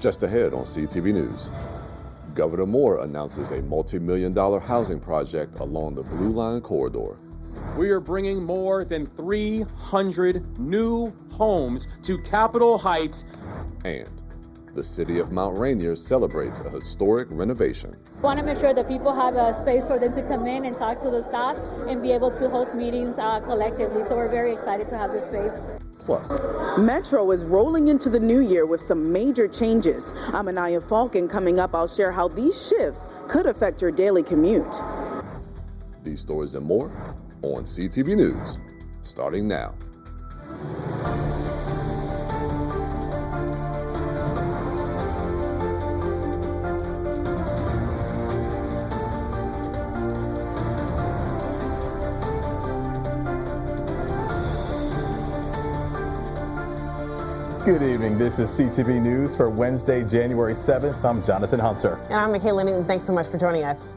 Just ahead on CTV News, Governor Moore announces a multi-million-dollar housing project along the Blue Line corridor. We are bringing more than 300 new homes to Capitol Heights. And the city of Mount Rainier celebrates a historic renovation. We want to make sure that people have a space for them to come in and talk to the staff and be able to host meetings collectively. So we're very excited to have this space. Plus, Metro is rolling into the new year with some major changes. I'm Anaya Falcon. Coming up, I'll share how these shifts could affect your daily commute. these stories and more on CTV News, starting now. Good evening. This is CTV News for Wednesday, January 7th. I'm Jonathan Hunter. And I'm Michaela Newton. Thanks so much for joining us.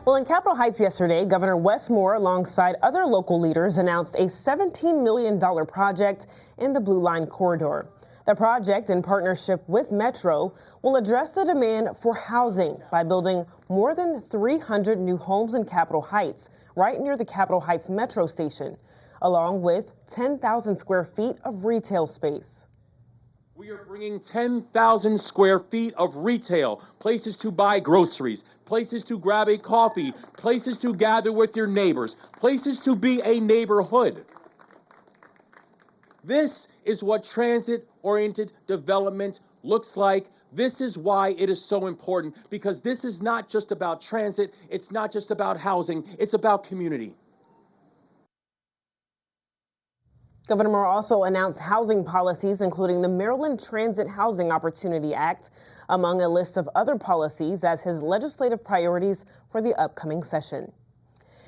Well, in Capitol Heights yesterday, Governor Wes Moore, alongside other local leaders, announced a $17 million project in the Blue Line corridor. The project, in partnership with Metro, will address the demand for housing by building more than 300 new homes in Capitol Heights, right near the Capitol Heights Metro station, along with 10,000 square feet of retail space. We are bringing 10,000 square feet of retail, places to buy groceries, places to grab a coffee, places to gather with your neighbors, places to be a neighborhood. This is what transit-oriented development looks like. This is why it is so important, because this is not just about transit, it's not just about housing, it's about community. Governor Moore also announced housing policies, including the Maryland Transit Housing Opportunity Act, among a list of other policies as his legislative priorities for the upcoming session.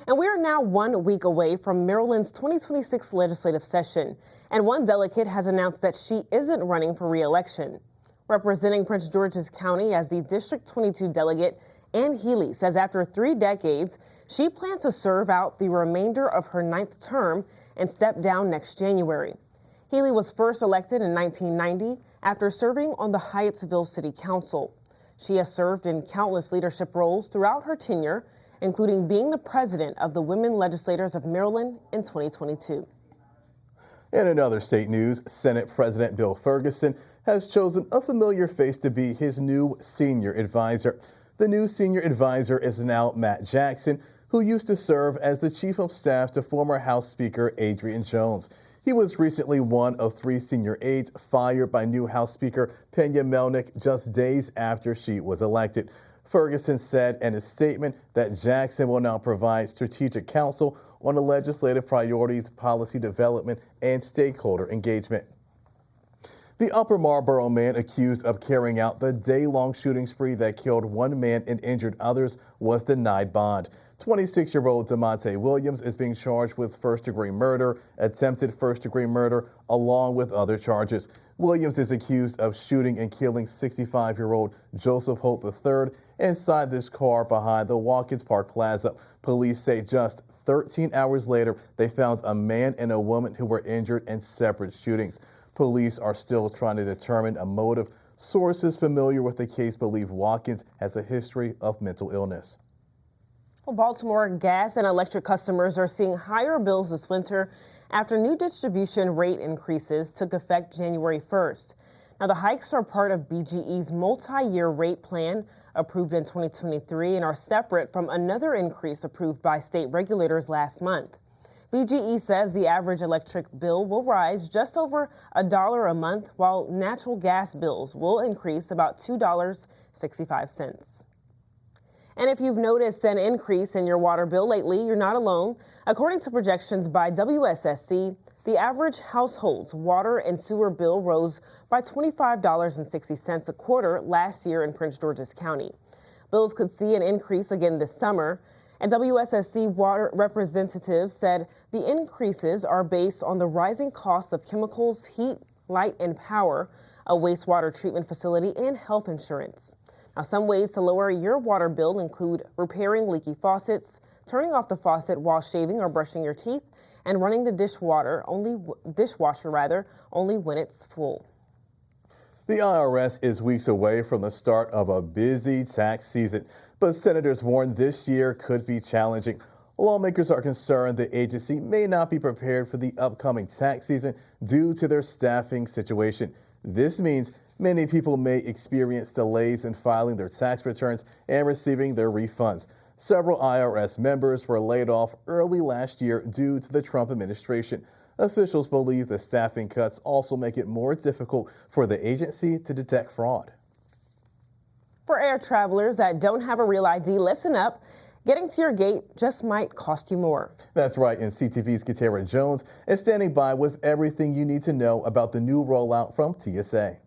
And we are now 1 week away from Maryland's 2026 legislative session, and one delegate has announced that she isn't running for re-election. Representing Prince George's County as the District 22 delegate, Ann Healy says after 3 decades, she plans to serve out the remainder of her 9th term and step down next January. Healy was first elected in 1990 after serving on the Hyattsville City Council. She has served in countless leadership roles throughout her tenure, including being the president of the Women Legislators of Maryland in 2022. In another state news, Senate President Bill Ferguson has chosen a familiar face to be his new senior advisor. The new senior advisor is now Matt Jackson, who used to serve as the chief of staff to former House Speaker Adrian Jones. He was recently one of 3 senior aides fired by new House Speaker Pena Melnick just days after she was elected. Ferguson said in a statement that Jackson will now provide strategic counsel on the legislative priorities, policy development, and stakeholder engagement. The Upper Marlboro man accused of carrying out the day-long shooting spree that killed 1 man and injured others was denied bond. 26-year-old DeMonte Williams is being charged with first-degree murder, attempted first-degree murder, along with other charges. Williams is accused of shooting and killing 65-year-old Joseph Holt III inside this car behind the Watkins Park Plaza. Police say just 13 hours later, they found a man and a woman who were injured in separate shootings. Police are still trying to determine a motive. Sources familiar with the case believe Watkins has a history of mental illness. Well, Baltimore gas and electric customers are seeing higher bills this winter after new distribution rate increases took effect January 1st. Now, the hikes are part of BGE's multi-year rate plan approved in 2023 and are separate from another increase approved by state regulators last month. BGE says the average electric bill will rise just over $1 a month, while natural gas bills will increase about $2.65. And if you've noticed an increase in your water bill lately, you're not alone. According to projections by WSSC, the average household's water and sewer bill rose by $25.60 a quarter last year in Prince George's County. Bills could see an increase again this summer. And WSSC water representatives said the increases are based on the rising cost of chemicals, heat, light, and power, a wastewater treatment facility, and health insurance. Now, some ways to lower your water bill include repairing leaky faucets, turning off the faucet while shaving or brushing your teeth, and running the dishwasher only when it's full. The IRS is weeks away from the start of a busy tax season, but senators warn this year could be challenging. Lawmakers are concerned the agency may not be prepared for the upcoming tax season due to their staffing situation. This means many people may experience delays in filing their tax returns and receiving their refunds. Several IRS members were laid off early last year due to the Trump administration. Officials believe the staffing cuts also make it more difficult for the agency to detect fraud. For air travelers that don't have a real ID, listen up. Getting to your gate just might cost you more. That's right, and CTV's Katara Jones is standing by with everything you need to know about the new rollout from TSA.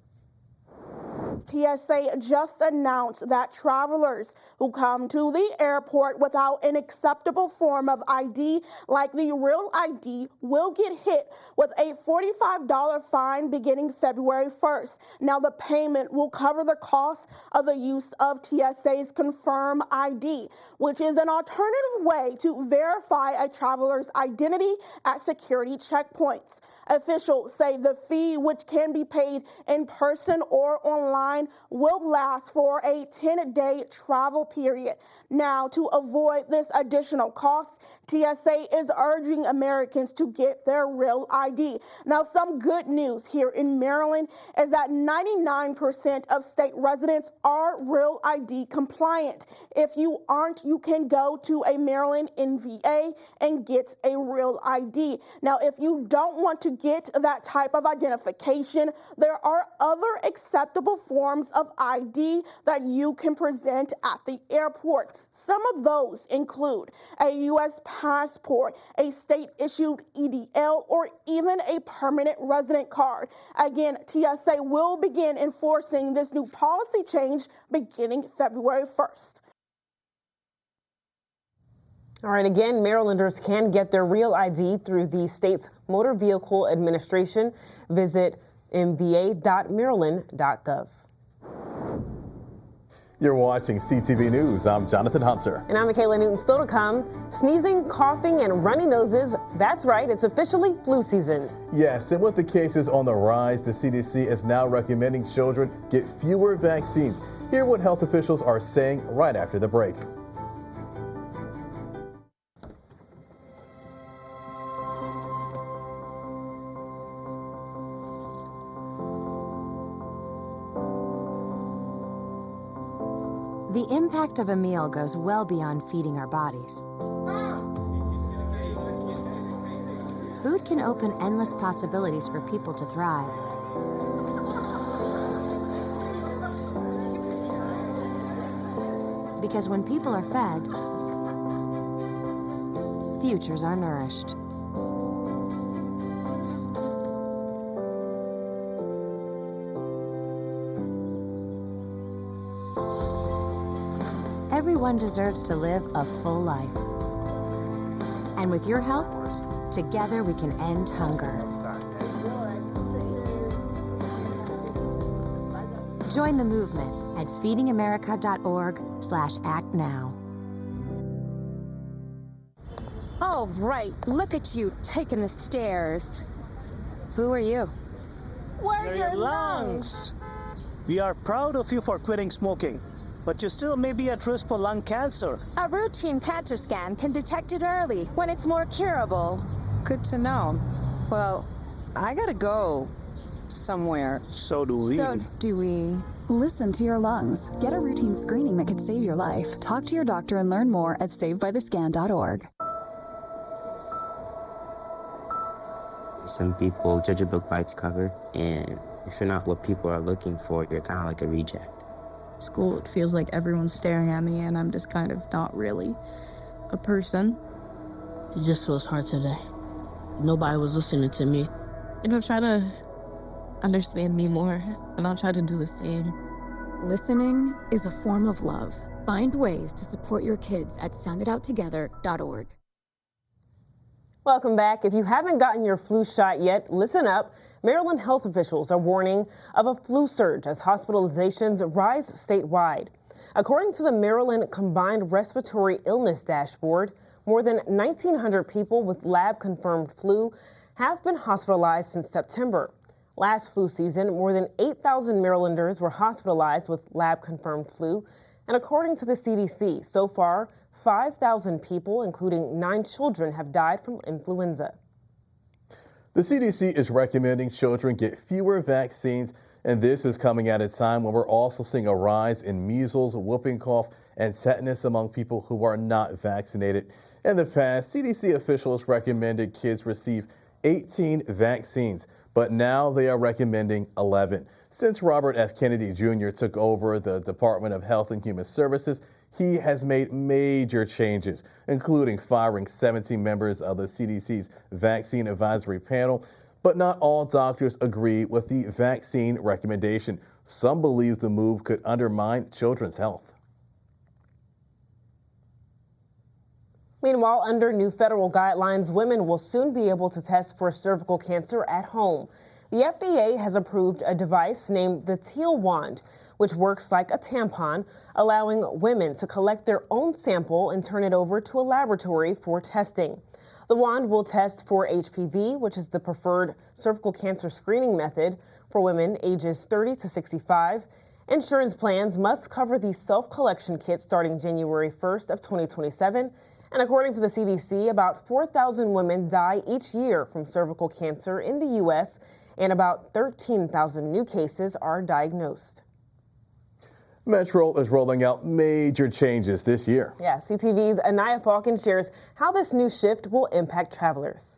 TSA just announced that travelers who come to the airport without an acceptable form of ID, like the Real ID, will get hit with a $45 fine beginning February 1st. Now, the payment will cover the cost of the use of TSA's Confirm ID, which is an alternative way to verify a traveler's identity at security checkpoints. Officials say the fee, which can be paid in person or online, will last for a 10-day travel period. Now, to avoid this additional cost, TSA is urging Americans to get their Real ID. Now, some good news here in Maryland is that 99% of state residents are Real ID compliant. If you aren't, you can go to a Maryland NVA and get a Real ID. Now, if you don't want to get that type of identification, there are other acceptable forms of ID that you can present at the airport. Some of those include a U.S. passport, a state-issued EDL, or even a permanent resident card. Again, TSA will begin enforcing this new policy change beginning February 1st. All right, again, Marylanders can get their Real ID through the state's Motor Vehicle Administration. Visit mva.maryland.gov. You're watching CTV News. I'm Jonathan Hunter. And I'm Michaela Newton. Still to come, sneezing, coughing, and runny noses. That's right, it's officially flu season. Yes, and with the cases on the rise, the CDC is now recommending children get fewer vaccines. Hear what health officials are saying right after the break. The impact of a meal goes well beyond feeding our bodies. Food can open endless possibilities for people to thrive. Because when people are fed, futures are nourished. Everyone deserves to live a full life. And with your help, together we can end hunger. Join the movement at feedingamerica.org/actnow. All right, look at you taking the stairs. Who are you? We're your lungs. We are proud of you for quitting smoking, but you still may be at risk for lung cancer. A routine cancer scan can detect it early when it's more curable. Good to know. Well, I gotta go somewhere. So do we. Listen to your lungs. Get a routine screening that could save your life. Talk to your doctor and learn more at savedbythescan.org. Some people judge a book by its cover, and if you're not what people are looking for, you're kind of like a reject. School, it feels like everyone's staring at me and I'm just kind of not really a person. It just feels hard today. Nobody was listening to me. Try to understand me more, and I'll try to do the same. Listening is a form of love. Find ways to support your kids at sounditouttogether.org. Welcome back. If you haven't gotten your flu shot yet, listen up. Maryland health officials are warning of a flu surge as hospitalizations rise statewide. According to the Maryland Combined Respiratory Illness Dashboard, more than 1,900 people with lab-confirmed flu have been hospitalized since September. Last flu season, more than 8,000 Marylanders were hospitalized with lab-confirmed flu. And according to the CDC, so far, 5,000 people, including 9 children, have died from influenza. The CDC is recommending children get fewer vaccines, and this is coming at a time when we're also seeing a rise in measles, whooping cough, and tetanus among people who are not vaccinated. In the past, CDC officials recommended kids receive 18 vaccines, but now they are recommending 11. Since Robert F. Kennedy Jr. took over the Department of Health and Human Services, he has made major changes, including firing 17 members of the CDC's Vaccine Advisory Panel. But not all doctors agree with the vaccine recommendation. Some believe the move could undermine children's health. Meanwhile, under new federal guidelines, women will soon be able to test for cervical cancer at home. The FDA has approved a device named the Teal Wand, which works like a tampon, allowing women to collect their own sample and turn it over to a laboratory for testing. The wand will test for HPV, which is the preferred cervical cancer screening method for women ages 30 to 65. Insurance plans must cover the self-collection kit starting January 1st of 2027. And according to the CDC, about 4,000 women die each year from cervical cancer in the U.S., and about 13,000 new cases are diagnosed. Metro is rolling out major changes this year. Yeah, CTV's Anaya Falcon shares how this new shift will impact travelers.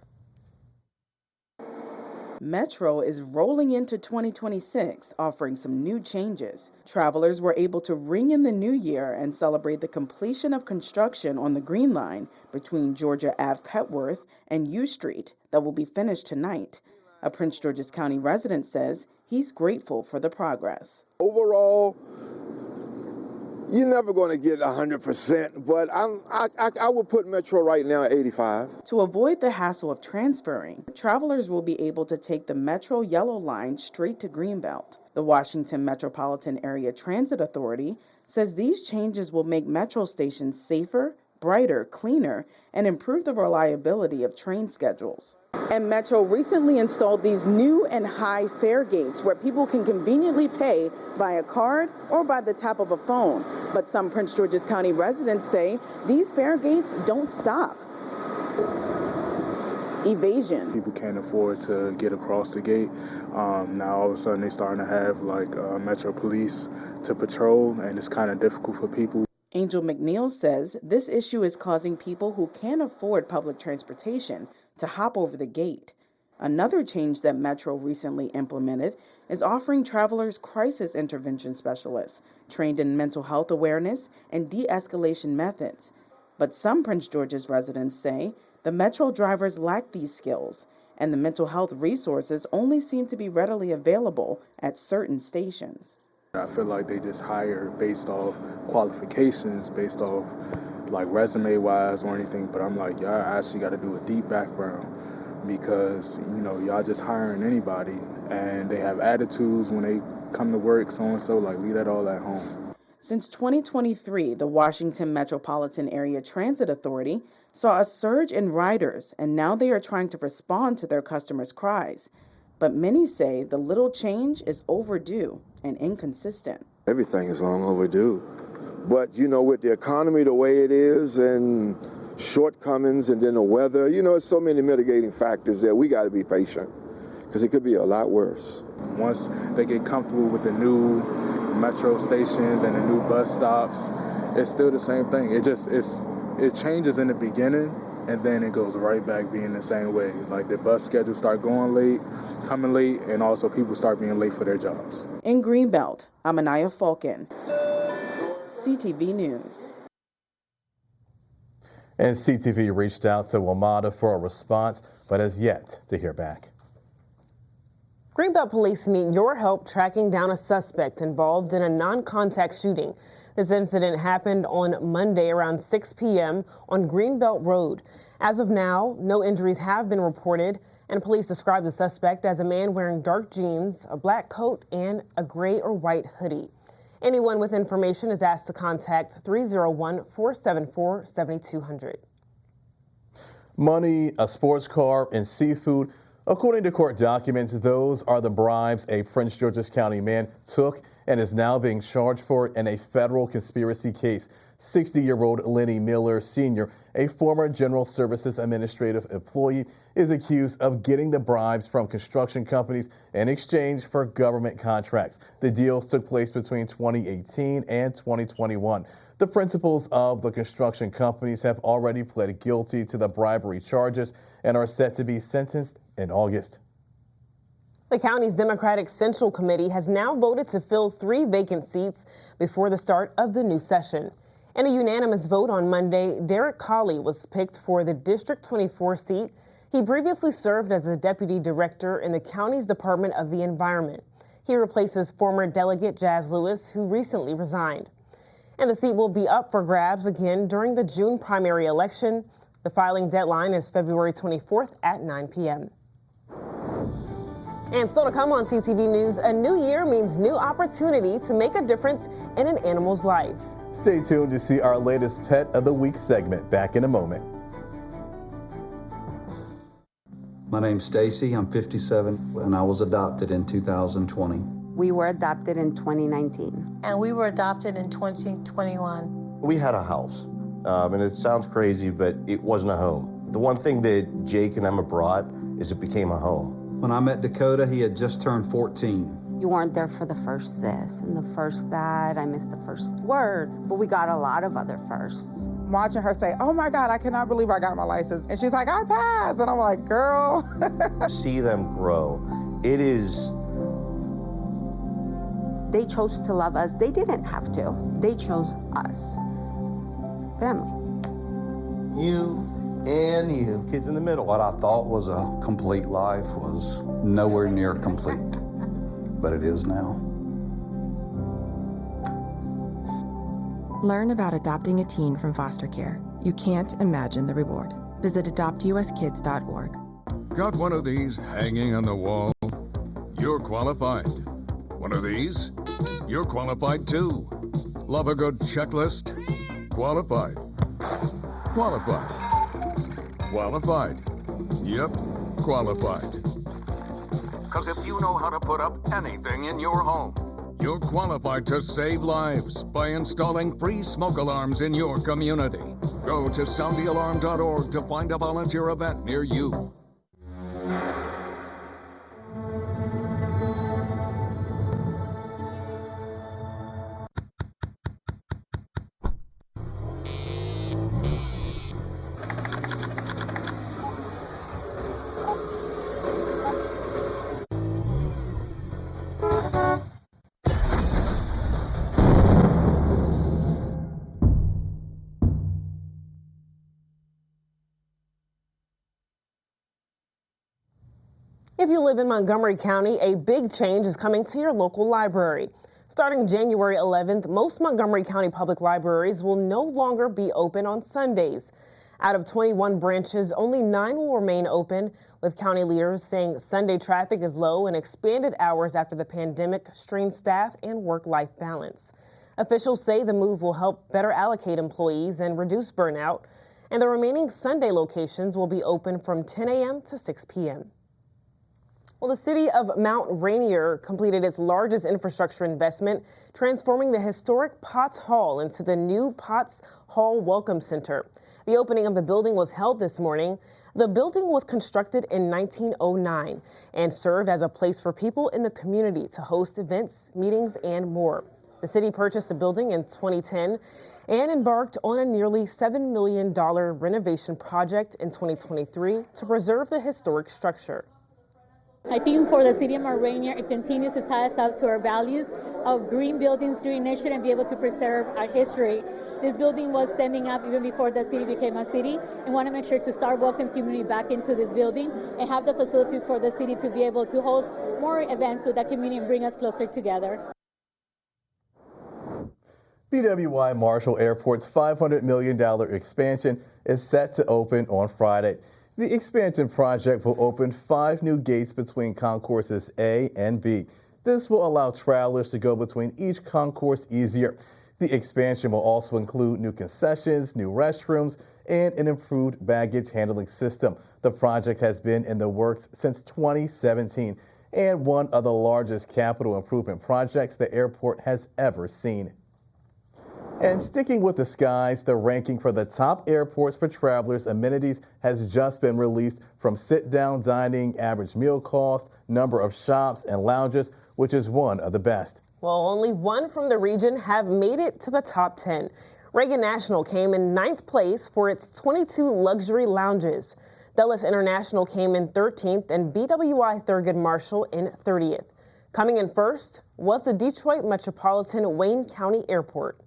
Metro is rolling into 2026, offering some new changes. Travelers were able to ring in the new year and celebrate the completion of construction on the Green Line between Georgia Ave Petworth and U Street that will be finished tonight. A Prince George's County resident says he's grateful for the progress. Overall, you're never going to get 100%, but I would put Metro right now at 85. To avoid the hassle of transferring, travelers will be able to take the Metro Yellow Line straight to Greenbelt. The Washington Metropolitan Area Transit Authority says these changes will make Metro stations safer, brighter, cleaner, and improve the reliability of train schedules. And Metro recently installed these new and high fare gates where people can conveniently pay by a card or by the tap of a phone. But some Prince George's County residents say these fare gates don't stop. Evasion. People can't afford to get across the gate. Now all of a sudden they're starting to have like Metro police to patrol, and it's kind of difficult for people. Angel McNeil says this issue is causing people who can't afford public transportation to hop over the gate. Another change that Metro recently implemented is offering travelers crisis intervention specialists trained in mental health awareness and de-escalation methods. But some Prince George's residents say the Metro drivers lack these skills, and the mental health resources only seem to be readily available at certain stations. I feel like they just hire based off qualifications, based off like resume-wise or anything, but I'm like, y'all actually got to do a deep background because, you know, y'all just hiring anybody and they have attitudes when they come to work, so and so, like leave that all at home. Since 2023, the Washington Metropolitan Area Transit Authority saw a surge in riders, and now they are trying to respond to their customers' cries. But many say the little change is overdue and inconsistent. Everything is long overdue. But, you know, with the economy the way it is and shortcomings and then the weather, you know, it's so many mitigating factors that we got to be patient because it could be a lot worse. Once they get comfortable with the new Metro stations and the new bus stops, it's still the same thing. It changes in the beginning, and then it goes right back being the same way. Like the bus schedules start going late, coming late, and also people start being late for their jobs. In Greenbelt, I'm Anaya Falcon, CTV News. And CTV reached out to WMATA for a response, but has yet to hear back. Greenbelt police need your help tracking down a suspect involved in a non-contact shooting. This incident happened on Monday around 6 p.m. on Greenbelt Road. As of now, no injuries have been reported, and police describe the suspect as a man wearing dark jeans, a black coat, and a gray or white hoodie. Anyone with information is asked to contact 301-474-7200. Money, a sports car, and seafood. According to court documents, those are the bribes a Prince George's County man took and is now being charged for in a federal conspiracy case. 60-year-old Lenny Miller Sr., a former General Services Administrative employee, is accused of getting the bribes from construction companies in exchange for government contracts. The deals took place between 2018 and 2021. The principals of the construction companies have already pled guilty to the bribery charges and are set to be sentenced in August. The county's Democratic Central Committee has now voted to fill 3 vacant seats before the start of the new session. In a unanimous vote on Monday, Derek Colley was picked for the District 24 seat. He previously served as a deputy director in the county's Department of the Environment. He replaces former delegate Jazz Lewis, who recently resigned. And the seat will be up for grabs again during the June primary election. The filing deadline is February 24th at 9 p.m. And still to come on CTV News, a new year means new opportunity to make a difference in an animal's life. Stay tuned to see our latest Pet of the Week segment. Back in a moment. My name's Stacy. I'm 57, and I was adopted in 2020. We were adopted in 2019. And we were adopted in 2021. We had a house, and it sounds crazy, but it wasn't a home. The one thing that Jake and Emma brought is it became a home. When I met Dakota, he had just turned 14. You weren't there for the first this and the first that. I missed the first words, but we got a lot of other firsts. Watching her say, oh my God, I cannot believe I got my license. And she's like, I passed. And I'm like, girl. See them grow. It is. They chose to love us. They didn't have to. They chose us. Family. You and you. Kids in the middle. What I thought was a complete life was nowhere near complete. But it is now. Learn about adopting a teen from foster care. You can't imagine the reward. Visit adoptuskids.org. Got one of these hanging on the wall? You're qualified. One of these? You're qualified too. Love a good checklist? Qualified. Qualified. Qualified. Yep, qualified. Because if you know how to put up anything in your home, you're qualified to save lives by installing free smoke alarms in your community. Go to soundthealarm.org to find a volunteer event near you. If you live in Montgomery County, a big change is coming to your local library. Starting January 11th, most Montgomery County public libraries will no longer be open on Sundays. Out of 21 branches, only 9 will remain open, with county leaders saying Sunday traffic is low and expanded hours after the pandemic strained staff and work-life balance. Officials say the move will help better allocate employees and reduce burnout, and the remaining Sunday locations will be open from 10 a.m. to 6 p.m. Well, the city of Mount Rainier completed its largest infrastructure investment, transforming the historic Potts Hall into the new Potts Hall Welcome Center. The opening of the building was held this morning. The building was constructed in 1909 and served as a place for people in the community to host events, meetings, and more. The city purchased the building in 2010 and embarked on a nearly $7 million renovation project in 2023 to preserve the historic structure. I think for the city of Mount Rainier, it continues to tie us up to our values of green buildings, green nation, and be able to preserve our history. This building was standing up even before the city became a city, and want to make sure to start welcoming community back into this building and have the facilities for the city to be able to host more events with that community and bring us closer together. BWI Marshall Airport's $500 million expansion is set to open on Friday. The expansion project will open 5 new gates between concourses A and B. This will allow travelers to go between each concourse easier. The expansion will also include new concessions, new restrooms, and an improved baggage handling system. The project has been in the works since 2017 and one of the largest capital improvement projects the airport has ever seen. And sticking with the skies, the ranking for the top airports for travelers' amenities has just been released, from sit-down dining, average meal cost, number of shops and lounges, which is one of the best. Well, only one from the region have made it to the top 10. Reagan National came in 9th place for its 22 luxury lounges. Dulles International came in 13th and BWI Thurgood Marshall in 30th. Coming in first was the Detroit Metropolitan Wayne County Airport.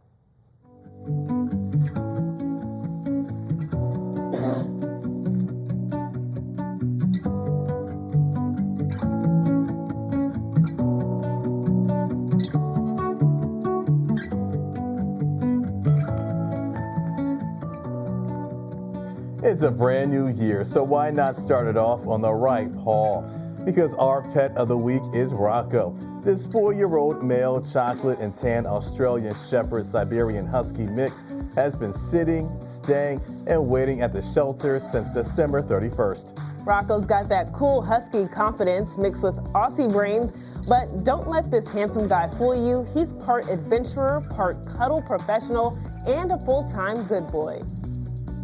It's a brand new year, so why not start it off on the right paw? Because our pet of the week is Rocco. This 4-year-old male chocolate and tan Australian Shepherd Siberian Husky mix has been sitting, staying, and waiting at the shelter since December 31st. Rocco's got that cool husky confidence mixed with Aussie brains, but don't let this handsome guy fool you. He's part adventurer, part cuddle professional, and a full-time good boy.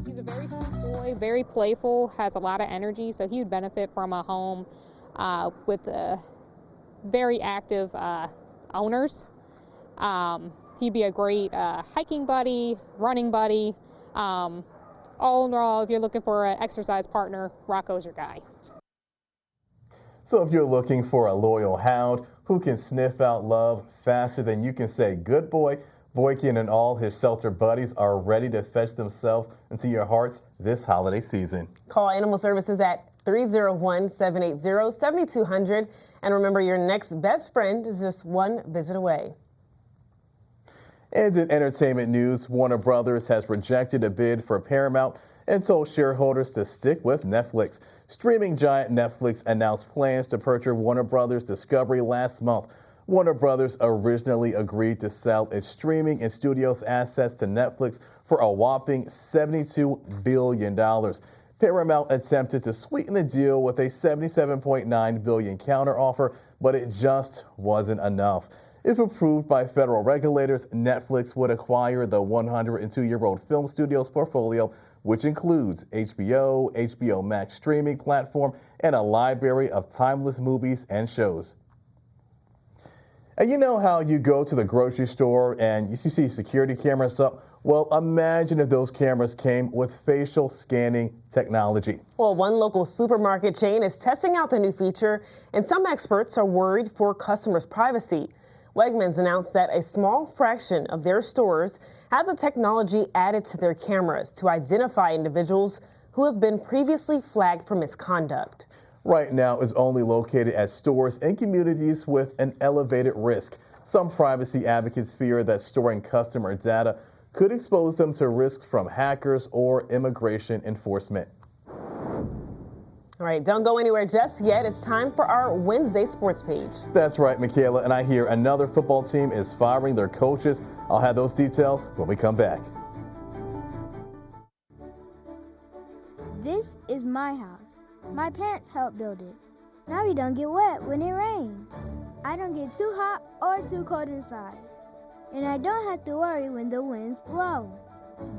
He's a very sweet boy, very playful, has a lot of energy, so he would benefit from a home with very active owners. He'd be a great hiking buddy, running buddy. All in all, if you're looking for an exercise partner, Rocco's your guy. So if you're looking for a loyal hound who can sniff out love faster than you can say good boy, Boykin and all his shelter buddies are ready to fetch themselves into your hearts this holiday season. Call Animal Services at 301-780-7200. And remember, your next best friend is just one visit away. And in entertainment news, Warner Brothers has rejected a bid for Paramount and told shareholders to stick with Netflix. Streaming giant Netflix announced plans to purchase Warner Brothers Discovery last month. Warner Brothers originally agreed to sell its streaming and studios assets to Netflix for a whopping $72 billion. Paramount attempted to sweeten the deal with a $77.9 billion counteroffer, but it just wasn't enough. If approved by federal regulators, Netflix would acquire the 102-year-old film studio's portfolio, which includes HBO, HBO Max streaming platform, and a library of timeless movies and shows. And you know how you go to the grocery store and you see security cameras up? Well, imagine if those cameras came with facial scanning technology. Well, one local supermarket chain is testing out the new feature, and some experts are worried for customers' privacy. Wegmans announced that a small fraction of their stores have the technology added to their cameras to identify individuals who have been previously flagged for misconduct. Right now, it's only located at stores in communities with an elevated risk. Some privacy advocates fear that storing customer data could expose them to risks from hackers or immigration enforcement. All right, don't go anywhere just yet. It's time for our Wednesday sports page. That's right, Michaela, and I hear another football team is firing their coaches. I'll have those details when we come back. This is my house. My parents helped build it. Now we don't get wet when it rains. I don't get too hot or too cold inside. And I don't have to worry when the winds blow.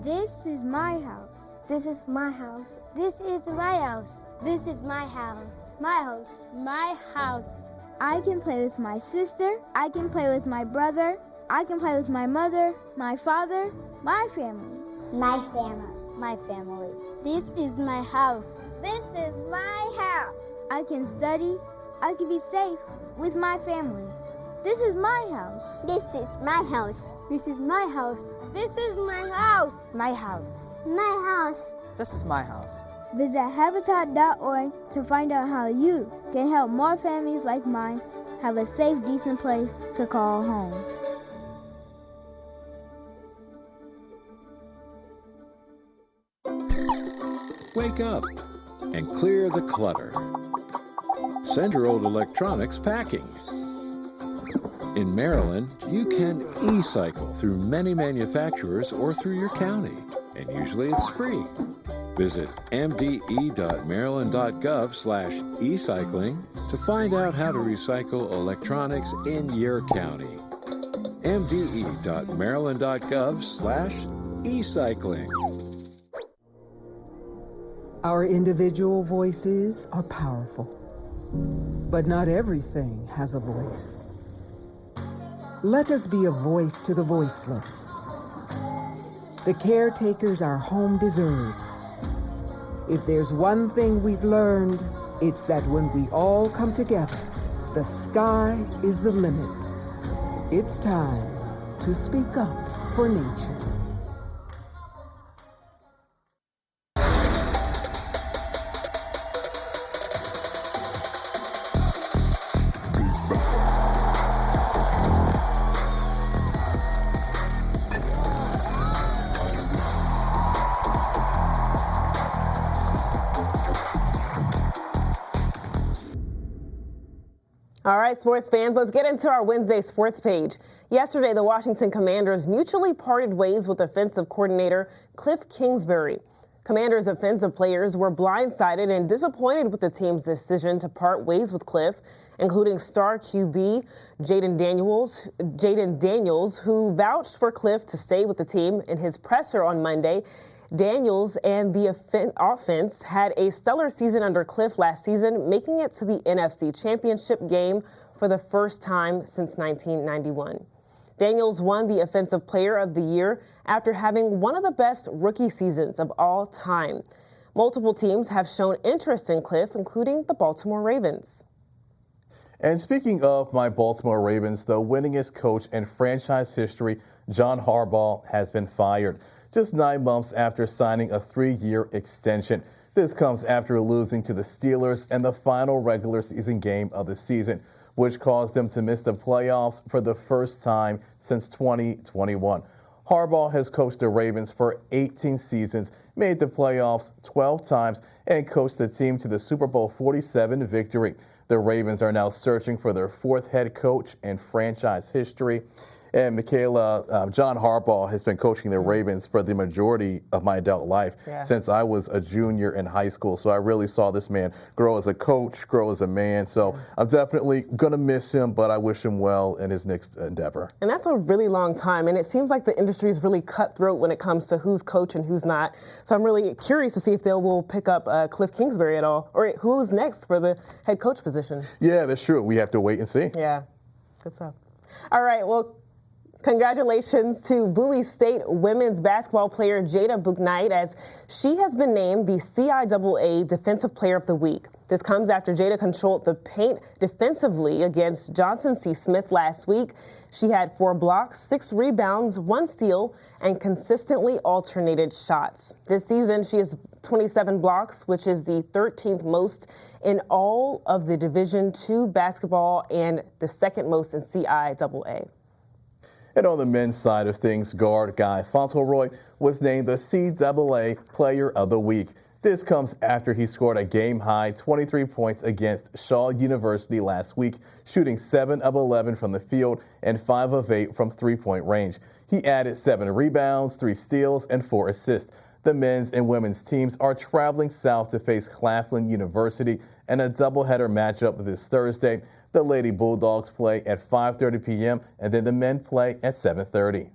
This is my house. This is my house. This is my house. This is my house. My house. My house. I can play with my sister. I can play with my brother. I can play with my mother, my father, my family. My family. My family. This is my house. This is my house. I can study. I can be safe with my family. This is my house. This is my house. This is my house. This is my house. My house. My house. This is my house. Visit Habitat.org to find out how you can help more families like mine have a safe, decent place to call home. Wake up and clear the clutter. Send your old electronics packing. In Maryland, you can e-cycle through many manufacturers or through your county, and usually it's free. Visit mde.maryland.gov/e-cycling to find out how to recycle electronics in your county. mde.maryland.gov/e-cycling. Our individual voices are powerful, but not everything has a voice. Let us be a voice to the voiceless, the caretakers our home deserves. If there's one thing we've learned, it's that when we all come together, the sky is the limit. It's time to speak up for nature. All right, sports fans, let's get into our Wednesday sports page. Yesterday, the Washington Commanders mutually parted ways with offensive coordinator Cliff Kingsbury. Commanders' offensive players were blindsided and disappointed with the team's decision to part ways with Cliff, including star QB Jaden Daniels, who vouched for Cliff to stay with the team. In his presser on Monday, Daniels and the offense had a stellar season under Cliff last season, making it to the NFC Championship game for the first time since 1991. Daniels won the Offensive Player of the Year after having one of the best rookie seasons of all time. Multiple teams have shown interest in Cliff, including the Baltimore Ravens. And speaking of my Baltimore Ravens, the winningest coach in franchise history, John Harbaugh, has been fired just 9 months after signing a 3-year extension. This comes after losing to the Steelers in the final regular season game of the season, which caused them to miss the playoffs for the first time since 2021. Harbaugh has coached the Ravens for 18 seasons, made the playoffs 12 times, and coached the team to the Super Bowl 47 victory. The Ravens are now searching for their 4th head coach in franchise history. And Michaela, John Harbaugh has been coaching the Ravens for the majority of my adult life since I was a junior in high school. So I really saw this man grow as a coach, grow as a man. So I'm definitely going to miss him, but I wish him well in his next endeavor. And that's a really long time. And it seems like the industry is really cutthroat when it comes to who's coach and who's not. So I'm really curious to see if they will pick up Cliff Kingsbury at all, or who's next for the head coach position. Yeah, that's true. We have to wait and see. Yeah, good stuff. All right, well, congratulations to Bowie State women's basketball player Jada Bouknight, as she has been named the CIAA Defensive Player of the Week. This comes after Jada controlled the paint defensively against Johnson C. Smith last week. She had 4 blocks, 6 rebounds, 1 steal, and consistently alternated shots. This season, she has 27 blocks, which is the 13th most in all of the Division II basketball and the 2nd most in CIAA. And on the men's side of things, guard Guy Fauntleroy was named the CAA Player of the Week. This comes after he scored a game-high 23 points against Shaw University last week, shooting 7 of 11 from the field and 5 of 8 from three-point range. He added 7 rebounds, 3 steals, and 4 assists. The men's and women's teams are traveling south to face Claflin University in a doubleheader matchup this Thursday. The Lady Bulldogs play at 5:30 p.m. and then the men play at 7:30.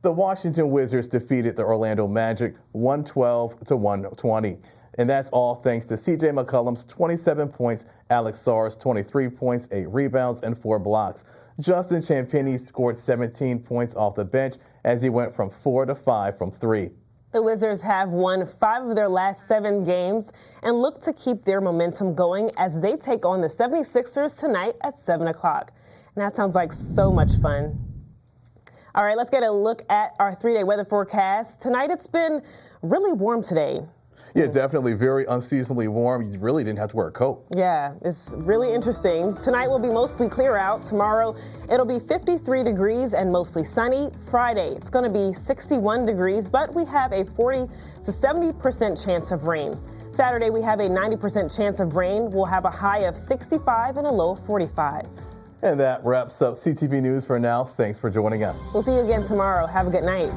The Washington Wizards defeated the Orlando Magic 112-120. And that's all thanks to C.J. McCollum's 27 points, Alex Sarr's 23 points, 8 rebounds, and 4 blocks. Justin Champagnie scored 17 points off the bench as he went from 4 to 5 from 3. The Wizards have won 5 of their last 7 games and look to keep their momentum going as they take on the 76ers tonight at 7 o'clock. And that sounds like so much fun. All right, let's get a look at our 3-day weather forecast. Tonight, it's been really warm today. Yeah, definitely very unseasonably warm. You really didn't have to wear a coat. Yeah, it's really interesting. Tonight will be mostly clear out. Tomorrow, it'll be 53 degrees and mostly sunny. Friday, it's going to be 61 degrees, but we have a 40 to 70% chance of rain. Saturday, we have a 90% chance of rain. We'll have a high of 65 and a low of 45. And that wraps up CTV News for now. Thanks for joining us. We'll see you again tomorrow. Have a good night.